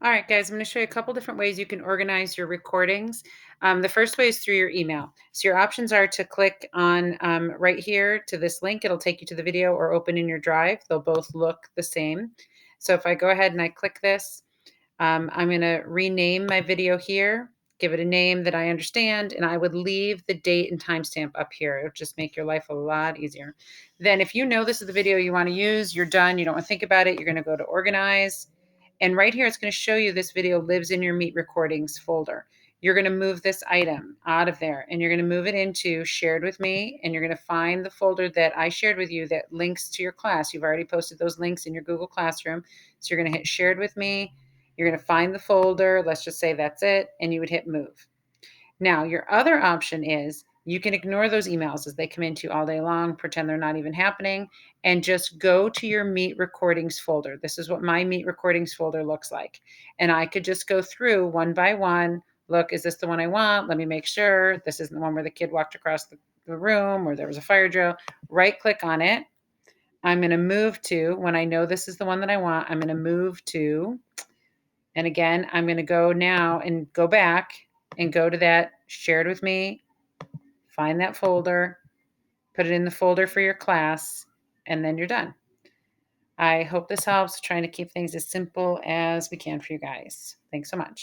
All right, guys, I'm going to show you a couple different ways you can organize your recordings. The first way is through your email. So your options are to click on right here to this link. It'll take you to the video or open in your drive. They'll both look the same. So if I go ahead and I click this, I'm going to rename my video here, give it a name that I understand, and I would leave the date and timestamp up here. It'll just make your life a lot easier. Then if you know this is the video you want to use, you're done. You don't want to think about it. You're going to go to organize. And right here, it's going to show you this video lives in your Meet Recordings folder. You're going to move this item out of there and you're going to move it into shared with me. And you're going to find the folder that I shared with you that links to your class. You've already posted those links in your Google Classroom. So you're going to hit shared with me. You're going to find the folder. Let's just say that's it. And you would hit move. Now, your other option is you can ignore those emails as they come into you all day long, pretend they're not even happening, and just go to your Meet Recordings folder. This is what my Meet Recordings folder looks like. And I could just go through one by one. Look, is this the one I want? Let me make sure. This isn't the one where the kid walked across the room or there was a fire drill. Right click on it. I'm going to move to, when I know this is the one that I want, I'm going to move to, and again, I'm going to go now and go back and go to that shared with me, find that folder, put it in the folder for your class, and then you're done. I hope this helps. Trying to keep things as simple as we can for you guys. Thanks so much.